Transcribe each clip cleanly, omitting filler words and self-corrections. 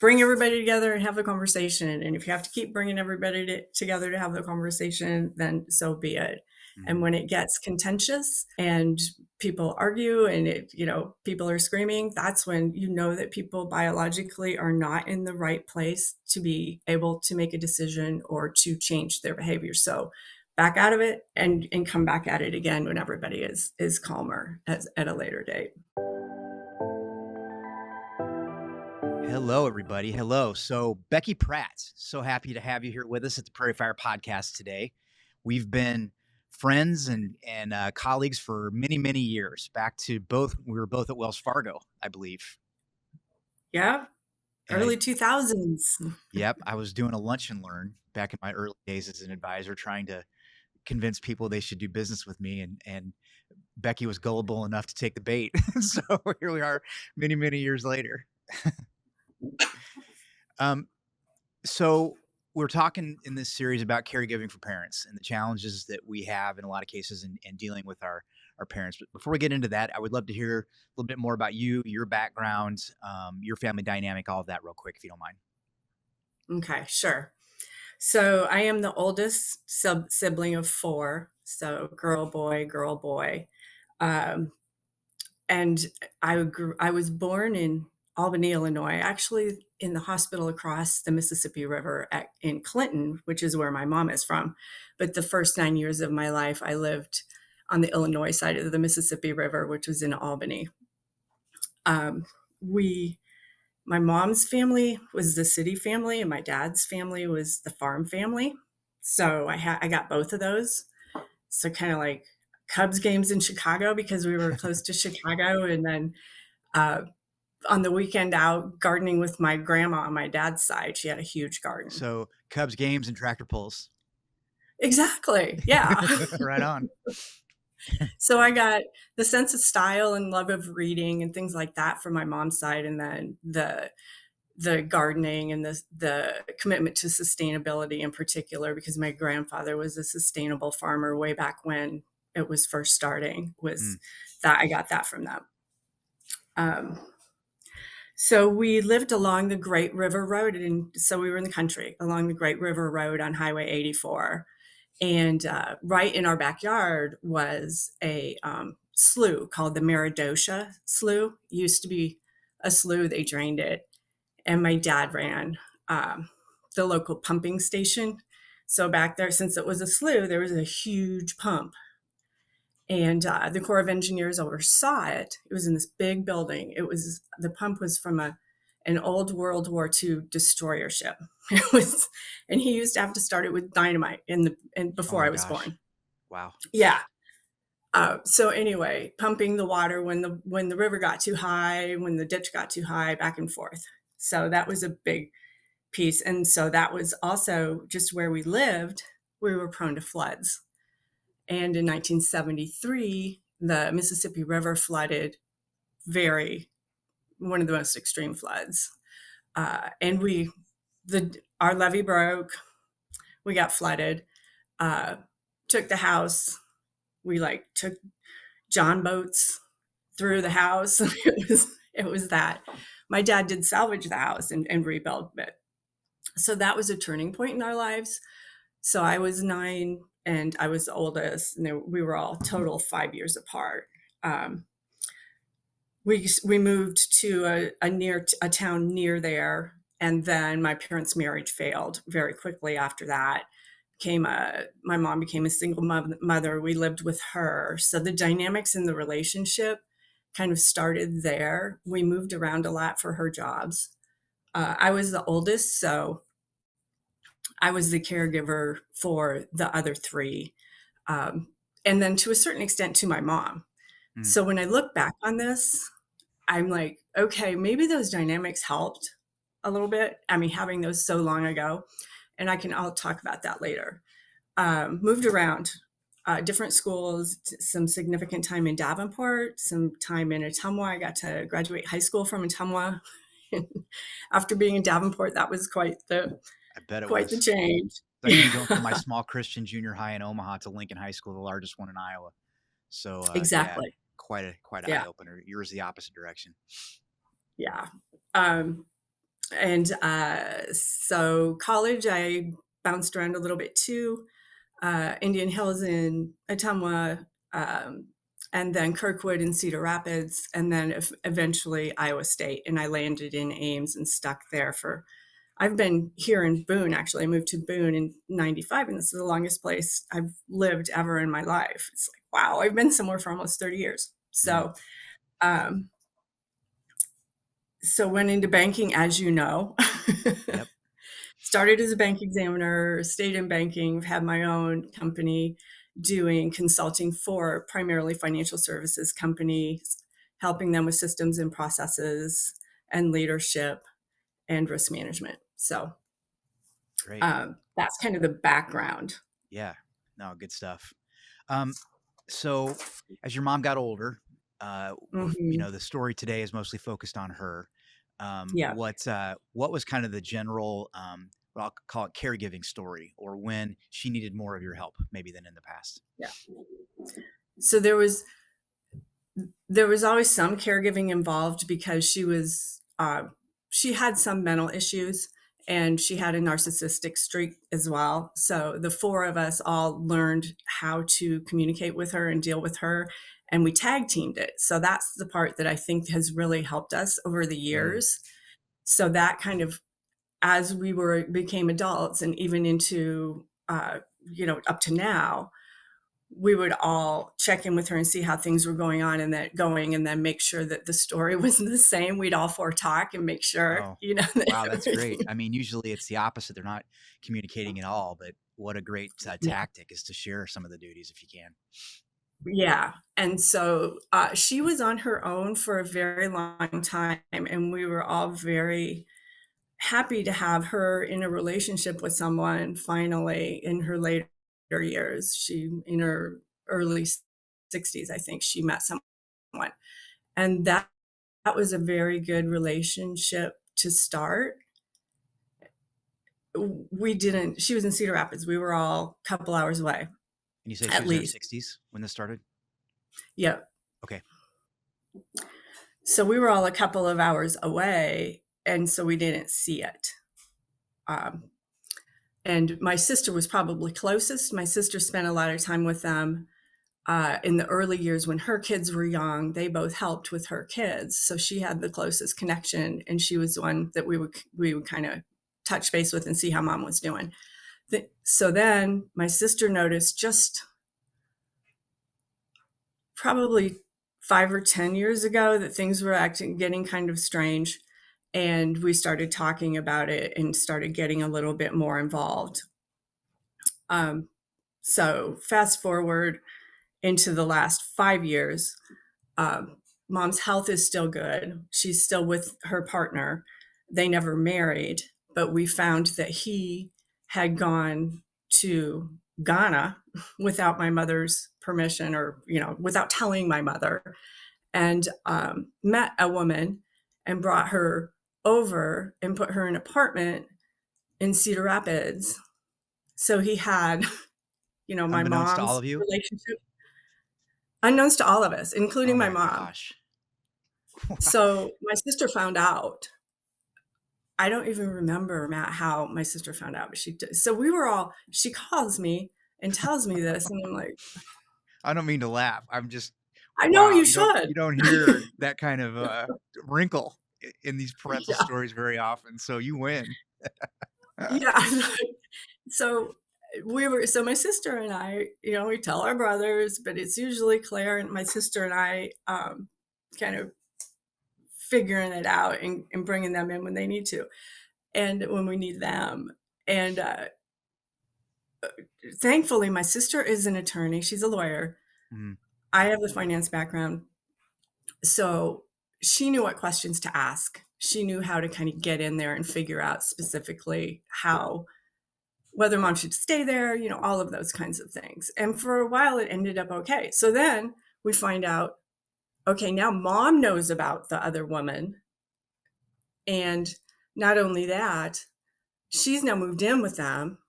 bring everybody together and have the conversation. And if you have to keep bringing everybody together to have the conversation, then so be it. And when it gets contentious and people argue and people are screaming, that's when you know that people biologically are not in the right place to be able to make a decision or to change their behavior. So back out of it and come back at it again when everybody is calmer at a later date. Hello, everybody. Hello. So Becky Pratt, so happy to have you here with us at the Prairie Fire Podcast today. We've been friends and colleagues for many, many years, back to we were both at Wells Fargo, I believe. Yeah. And Early 2000s. Yep. I was doing a lunch and learn back in my early days as an advisor, trying to convince people they should do business with me. And Becky was gullible enough to take the bait. So here we are many, many years later. So we're talking in this series about caregiving for parents and the challenges that we have in a lot of cases in dealing with our parents. But before we get into that, I would love to hear a little bit more about you, your background, your family dynamic, all of that real quick, if you don't mind. Okay, sure. So I am the oldest sibling of 4. So girl, boy. And I was born in Albany, Illinois, actually in the hospital across the Mississippi River in Clinton, which is where my mom is from. But the first 9 years of my life, I lived on the Illinois side of the Mississippi River, which was in Albany. My mom's family was the city family, and my dad's family was the farm family. So I got both of those. So kind of like Cubs games in Chicago, because we were close to Chicago, and then on the weekend out gardening with my grandma on my dad's side. She had a huge garden. So Cubs games and tractor pulls. Exactly. Yeah. Right on. So I got the sense of style and love of reading and things like that from my mom's side, and then the gardening and the commitment to sustainability in particular, because my grandfather was a sustainable farmer way back when it was first starting, that I got that from them. So we lived along the Great River Road, and so we were in the country along the Great River Road on Highway 84. And right in our backyard was a slough called the Meridosha Slough. It used to be a slough, they drained it. And my dad ran the local pumping station. So back there, since it was a slough, there was a huge pump. And the Corps of Engineers oversaw it. It was in this big building. The pump was from an old World War II destroyer ship. And he used to have to start it with dynamite before I was born. Wow. Yeah. So anyway, pumping the water when the river got too high, when the ditch got too high, back and forth. So that was a big piece. And so that was also just where we lived. We were prone to floods. And in 1973, the Mississippi River flooded, one of the most extreme floods. And our levee broke. We got flooded. Took the house. We took John boats through the house. It was that. My dad did salvage the house and rebuild it. So that was a turning point in our lives. So I was 9 and I was the oldest, and we were all total 5 years apart. We moved to a town near there, and then my parents' marriage failed very quickly after that. My mom became a single mother. We lived with her. So the dynamics in the relationship kind of started there. We moved around a lot for her jobs. I was the oldest, so I was the caregiver for the other 3. And then to a certain extent to my mom. So when I look back on this, I'm like, okay, maybe those dynamics helped a little bit. I mean, having those so long ago, and I'll talk about that later. Moved around, different schools, some significant time in Davenport, some time in Ottumwa. I got to graduate high school from Ottumwa. After being in Davenport, that was quite the change. Like me going from my small Christian junior high in Omaha to Lincoln High School, the largest one in Iowa. So exactly, quite an eye opener. Yours the opposite direction. Yeah. And so college, I bounced around a little bit too. Indian Hills and Ottumwa, and then Kirkwood and Cedar Rapids, and then eventually Iowa State. And I landed in Ames and stuck there for. I've been here in Boone, actually. I moved to Boone in 95, and this is the longest place I've lived ever in my life. It's like, wow, I've been somewhere for almost 30 years. Mm, Um, so went into banking, as you know. yep. Started as a bank examiner, stayed in banking, had my own company doing consulting for primarily financial services companies, helping them with systems and processes and leadership and risk management. So Great. that's kind of the background. Yeah. No, good stuff. Um, so as your mom got older, Hmm. the story today is mostly focused on her. Yeah. What was kind of the general, what I'll call it caregiving story, or when she needed more of your help, maybe than in the past? Yeah. So there was always some caregiving involved because she had some mental issues and she had a narcissistic streak as well. So the four of us all learned how to communicate with her and deal with her, and we tag teamed it. So that's the part that I think has really helped us over the Mm, years. So that kind of, as we were became adults and even into up to now, we would all check in with her and see how things were going and then make sure that the story was the same. We'd all four talk and make sure, oh, that wow, that's great. everything. I mean, usually it's the opposite. They're not communicating at all, but what a great Yeah. tactic is to share some of the duties if you can. Yeah. And so she was on her own for a very long time, and we were all very happy to have her in a relationship with someone finally in her later years. In her early 60s, I think she met someone. And that was a very good relationship to start. We didn't She was in Cedar Rapids. We were all a couple hours away, And you say she at was in her least. 60s when this started? Yeah. Okay. So we were all a couple of hours away, and so we didn't see it. Um, and my sister was probably closest. My sister spent a lot of time with them in the early years when her kids were young. They both helped with her kids, so she had the closest connection, and she was the one that we would kind of touch base with and see how mom was doing. So then my sister noticed, just probably 5 or 10 years ago, that things were getting kind of strange. And we started talking about it and started getting a little bit more involved. Um, so fast forward into the last 5 years, um, mom's health is still good. She's still with her partner. They never married, but we found that he had gone to Ghana without my mother's permission, or without telling my mother, and met a woman and brought her over and put her in an apartment in Cedar Rapids. So he had, my Unbeknownst to all mom's of you? relationship, unknowns to all of us, Oh including my my mom. gosh. So my sister found out. I don't even remember, Matt, how my sister found out, but she did. So she calls me and tells me this, and I'm like, I don't mean to laugh. I'm just I know wow, you should. you don't hear that kind of wrinkle in these parental Yeah. stories very often. So you win. Yeah. So so my sister and I, we tell our brothers, but it's usually Claire and my sister and I, kind of figuring it out and bringing them in when they need to, and when we need them. And thankfully, my sister is an attorney. She's a lawyer. Mhm. I have the finance background. So she knew what questions to ask. She knew how to kind of get in there and figure out specifically whether mom should stay there, all of those kinds of things. And for a while, it ended up okay. So then we find out, okay, now mom knows about the other woman. And not only that, she's now moved in with them,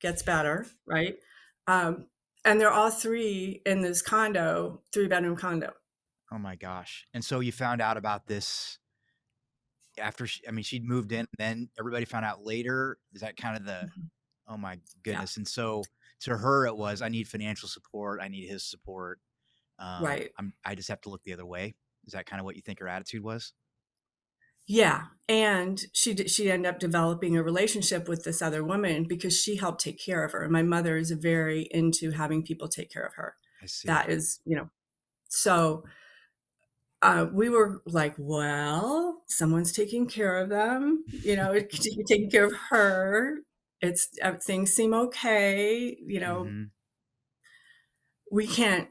gets better, right? Um, and they're all three in this three-bedroom condo. Oh my gosh. And so you found out about this After I mean, she'd moved in, then everybody found out later. Is that kind of the, Mhm. oh my Yeah, goodness. And so to her, it was, I need financial support. I need his support. right. I just have to look the other way. Is that kind of what you think her attitude was? Yeah, and she ended up developing a relationship with this other woman because she helped take care of her, and my mother is very into having people take care of her. I see. That is, so, we were like, "Well, someone's taking care of them, you're taking care of her, things seem okay, Hmm. we can't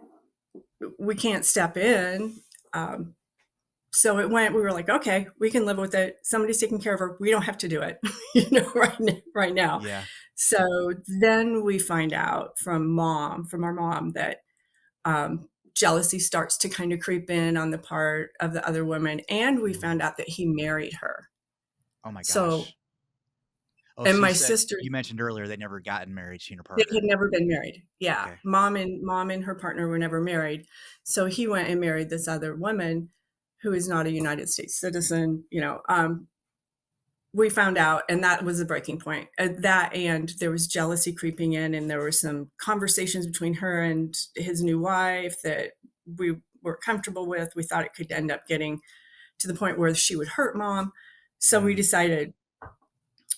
we can't step in." Um, so we were like, "Okay, we can live with it. Somebody's taking care of her. We don't have to do it," right now. Yeah. So then we find out from our mom that, jealousy starts to kind of creep in on the part of the other woman, and we found Ooh. out that he married her. Oh my So gosh. Oh, and so my sister, you mentioned earlier they'd never gotten married, she and her they had partner. never been married. Yeah, Okay. mom and her partner were never married. So he went and married this other woman who is not a United States citizen, we found out, and that was a breaking point. That and there was jealousy creeping in, and there were some conversations between her and his new wife that we were comfortable with. We thought it could end up getting to the point where she would hurt mom. So we Mm, decided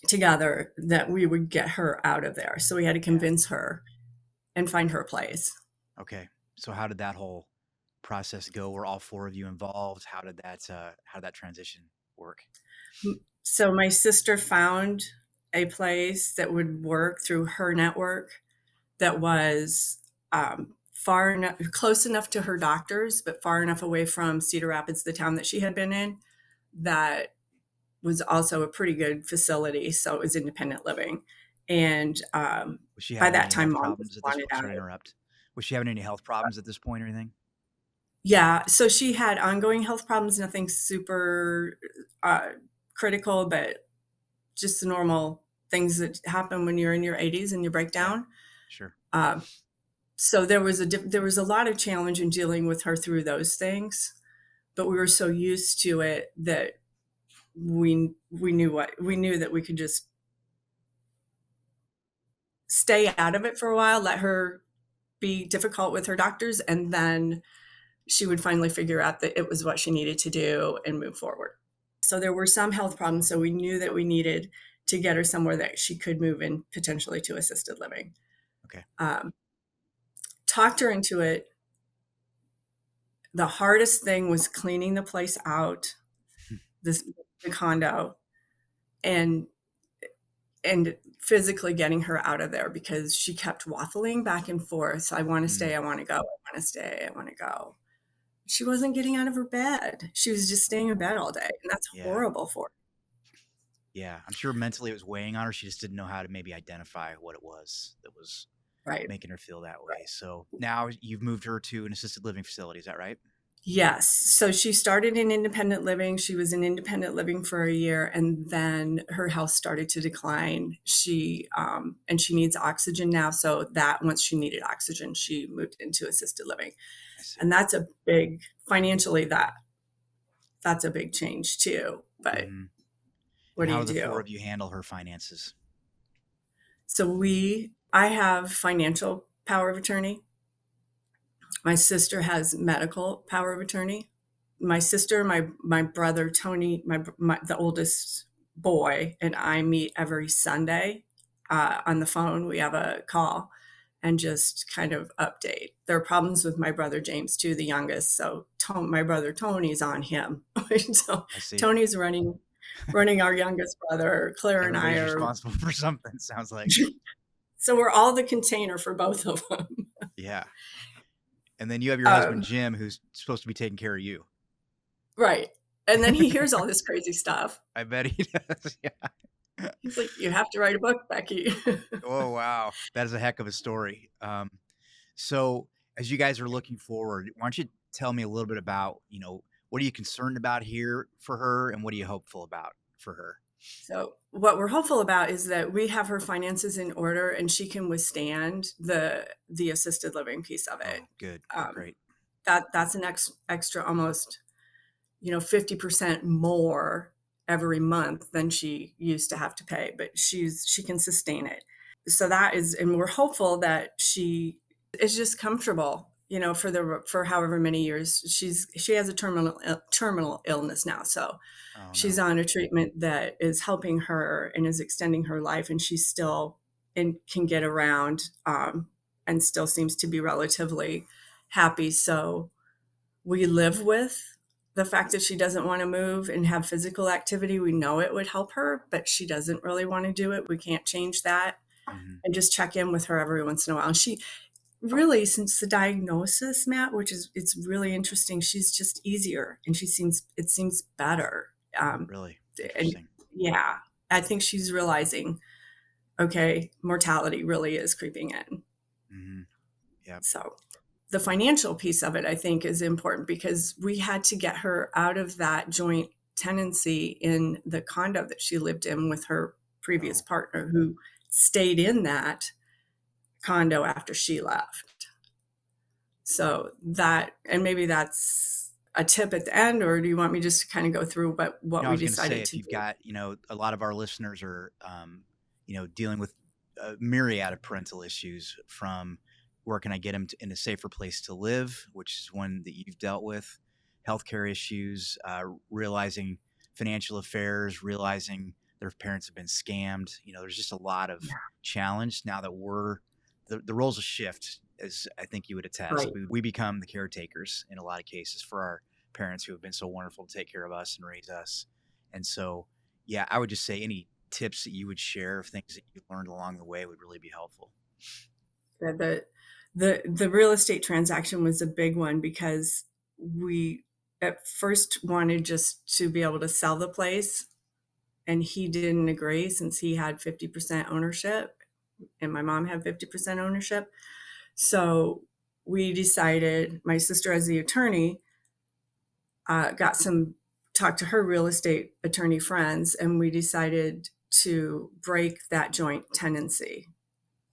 together that we would get her out of there. So we had to yeah. convince her and find her a place. Okay. So how did that whole process go? Were all four of you involved? How did that transition work? So my sister found a place that would work through her network that was far enough, close enough to her doctors, but far enough away from Cedar Rapids, the town that she had been in, that was also a pretty good facility. So it was independent living. And Was she by having that any time, health mom just problems at this wanted point? out. Sorry to interrupt. Was she having any health problems at this point or anything? Yeah. So she had ongoing health problems, nothing super uh, critical, but just the normal things that happen when you're in your 80s and you break Yeah. down. Sure. Um, so there was a lot of challenge in dealing with her through those things, but we were so used to it that we knew that we could just stay out of it for a while, let her be difficult with her doctors, and then she would finally figure out that it was what she needed to do and move forward. So there were some health problems, so we knew that we needed to get her somewhere that she could move in potentially to assisted living. Okay. Um, Talked her into it. The hardest thing was cleaning the place out, this the condo, and and physically getting her out of there because she kept waffling back and forth. I want to Mm, stay. I want to go. I want to stay. I want to go. She wasn't getting out of her bed. She was just staying in bed all day, and that's yeah. horrible for her. Yeah. I'm sure mentally it was weighing on her. She just didn't know how to maybe identify what it was that was Right. making her feel that way. So now you've moved her to an assisted living facility. Is that right? Yes. So she started in independent living. She was in independent living for a year, and then her health started to decline. And she needs oxygen now. So that once she needed oxygen, she moved into assisted living, I see. and that's a big financially that's a big change too. But Hmm. what And do how you do the four do? of you handle her finances? I have financial power of attorney. My sister has medical power of attorney. My sister, my brother Tony, the oldest boy, and I meet every Sunday on the phone. We have a call and just kind of update. There are problems with my brother James too, the youngest. So my brother Tony's on him. So I see. Tony's running our youngest brother. Claire and I Everybody's are. responsible for something, sounds like. So we're all the container for both of them. Yeah. And then you have your husband Um, Jim who's supposed to be taking care of you. right. And then he hears all this crazy stuff. I bet he does. Yeah. He's like, "You have to write a book, Becky." Oh wow. That is a heck of a story. So as you guys are looking forward, why don't you tell me a little bit about, what are you concerned about here for her and what are you hopeful about for her? So, what we're hopeful about is that we have her finances in order and she can withstand the assisted living piece of it. Oh, good. Um, Great. that's an extra almost 50% more every month than she used to have to pay, but she can sustain it. So that is, and we're hopeful that she is just comfortable, for however many years she has a terminal illness now. So Oh she's no. on a treatment that is helping her and is extending her life, and she's still and can get around, and still seems to be relatively happy. So we live with the fact that she doesn't want to move and have physical activity. We know it would help her, but she doesn't really want to do it. We can't change that. Hmm. And just check in with her every once in a while. And she really, since the diagnosis, Matt, which is, it's really interesting, she's just easier and it seems better. Um, Really and interesting. yeah, I think she's realizing, okay, mortality really is creeping in. Hmm. Yep. So the financial piece of it, I think, is important because we had to get her out of that joint tenancy in the condo that she lived in with her previous Oh, partner, who stayed in that condo after she left. So that, and maybe that's a tip at the end, or do you want me just to kind of go through what I we was going to say, decided if to you've do? got, a lot of our listeners are, dealing with a myriad of parental issues, from where can I get them in a safer place to live, which is one that you've dealt with, healthcare issues, realizing financial affairs, realizing their parents have been scammed. There's just a lot of challenge now that the roles will shift, as I think you would attest. Right. We become the caretakers in a lot of cases for our parents who have been so wonderful to take care of us and raise us. And so, yeah, I would just say any tips that you would share of things that you learned along the way would really be helpful. The real estate transaction was a big one because we at first wanted just to be able to sell the place, and he didn't agree since he had 50% ownership and my mom had 50% ownership. So we decided, my sister as the attorney, got some, talked to her real estate attorney friends, and we decided to break that joint tenancy.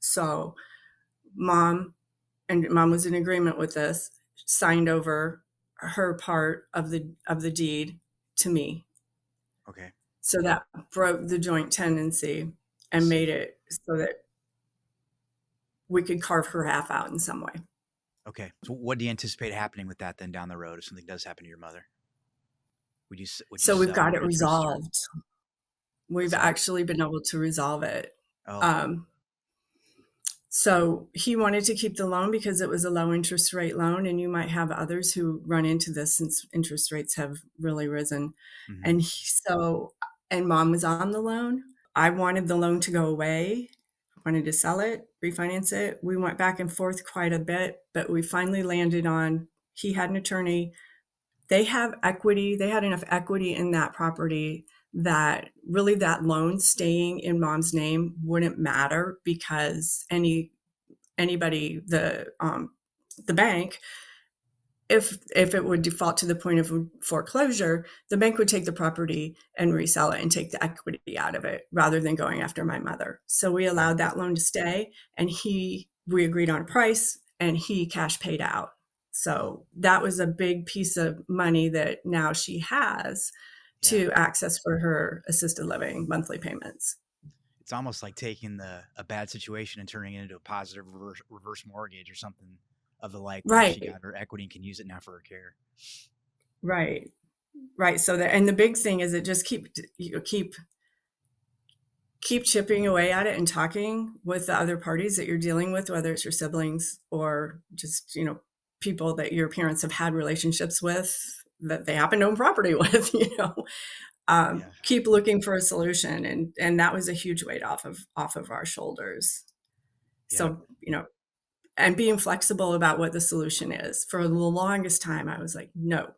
So mom, and mom was in agreement with this, signed over her part of the deed to me. Okay. So that broke the joint tenancy I and made see. it so that we could carve her half out in some way. Okay. So what do you anticipate happening with that then down the road if something does happen to your mother? Would you So we've sell got your it interest, or resolved. We've what's that? actually been able to resolve it. Oh, Um, so he wanted to keep the loan because it was a low interest rate loan, and you might have others who run into this since interest rates have really risen. hmm, And and mom was on the loan. I wanted the loan to go away. I wanted to sell it, refinance it. We went back and forth quite a bit, but we finally landed on, he had an attorney. They have equity. They had enough equity in that property that really that loan staying in mom's name wouldn't matter, because anybody, the bank, if it would default to the point of foreclosure, the bank would take the property and resell it and take the equity out of it rather than going after my mother. So we right. allowed that loan to stay, and we agreed on a price, and he cash paid out. Oh, So that was a big piece of money that now she has yeah. to access for her assisted living monthly payments. It's almost like taking a bad situation and turning it into a positive reverse mortgage or something of the like, where she Right, got her equity and can use it now for her care. right, right. So that, and the big thing is, it just keep chipping away at it and talking with the other parties that you're dealing with, whether it's your siblings or just, people that your parents have had relationships with that they happen to own property with, Yeah. keep looking for a solution. And that was a huge weight off of our shoulders. Yep. So, and being flexible about what the solution is. For the longest time, I was like, no,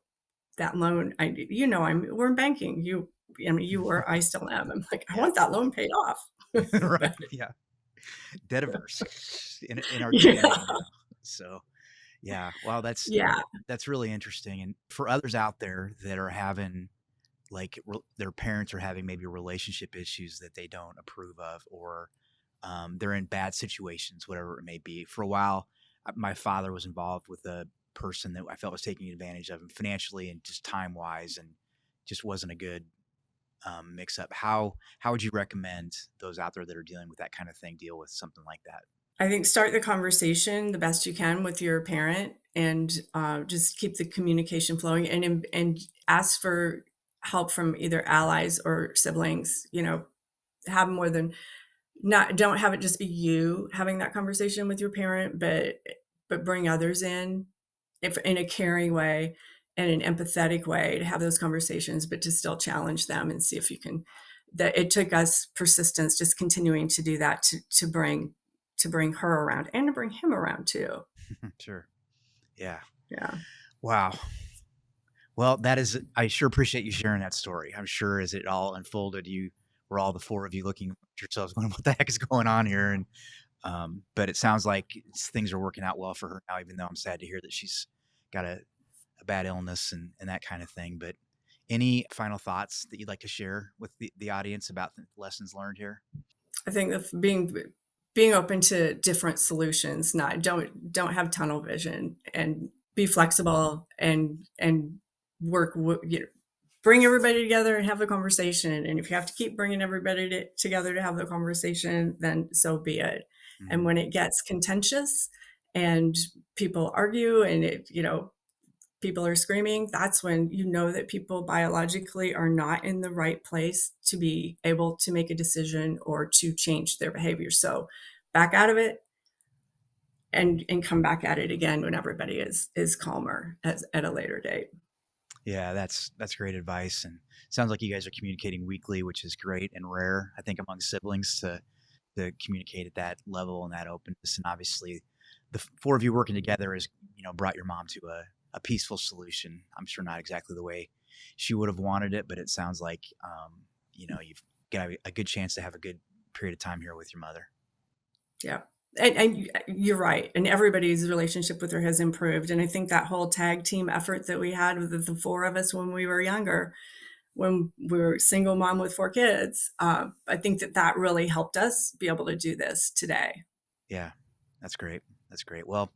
that loan, we're in banking. You were, I still am. I'm like, I Yep. want that loan paid off. Right. But Yeah. Debt averse in our yeah, DNA now. So, yeah. Wow. yeah, That's really interesting. And for others out there that are having, like, their parents are having maybe relationship issues that they don't approve of, or they're in bad situations, whatever it may be. For a while, my father was involved with a person that I felt was taking advantage of him financially and just time wise, and just wasn't a good mix up. How would you recommend those out there that are dealing with that kind of thing deal with something like that? I think start the conversation the best you can with your parent and, just keep the communication flowing and ask for help from either allies or siblings, have more than not don't have it just be you having that conversation with your parent, but bring others in, if in a caring way and an empathetic way to have those conversations, but to still challenge them and see if you can that it took us persistence just continuing to do that to bring her around and to bring him around too. Sure. Yeah. Yeah. Wow. Well, that is, I sure appreciate you sharing that story. I'm sure as it all unfolded, you were all the four of you looking at yourselves going, what the heck is going on here? And, but it sounds like things are working out well for her now, even though I'm sad to hear that she's got a bad illness and that kind of thing. But any final thoughts that you'd like to share with the audience about the lessons learned here? I think of being open to different solutions, not don't have tunnel vision and be flexible and work bring everybody together and have a conversation. And if you have to keep bringing everybody together to have the conversation, then so be it. And Hmm. when it gets contentious and people argue and people are screaming, that's when you know that people biologically are not in the right place to be able to make a decision or to change their behavior. So back out of it and come back at it again when everybody is calmer at a later date. Yeah, that's great advice, and sounds like you guys are communicating weekly, which is great and rare, I think, among siblings to communicate at that level and that openness. And obviously, the four of you working together has brought your mom to a peaceful solution. I'm sure not exactly the way she would have wanted it, but it sounds like you've got a good chance to have a good period of time here with your mother. Yeah. And you're right. And everybody's relationship with her has improved. And I think that whole tag team effort that we had with the four of us when we were younger, when we were single mom with four kids, I think that really helped us be able to do this today. Yeah, that's great. That's great. Well,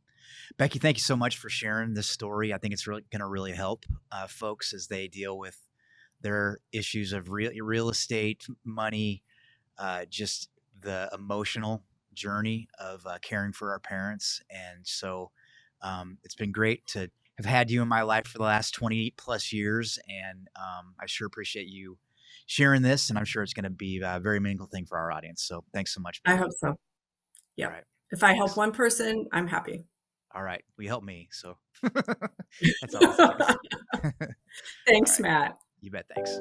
Becky, thank you so much for sharing this story. I think it's really going to really help folks as they deal with their issues of real estate, money, just the emotional journey of caring for our parents. And so it's been great to have had you in my life for the last 20 plus years. And I sure appreciate you sharing this. And I'm sure it's going to be a very meaningful thing for our audience. So thanks so much, I Becky. hope so. All Yep. right. If I help Thanks. one person, I'm happy. All right. Well, you helped me. So that's always the case. All Thanks, right. Matt. You bet. Thanks.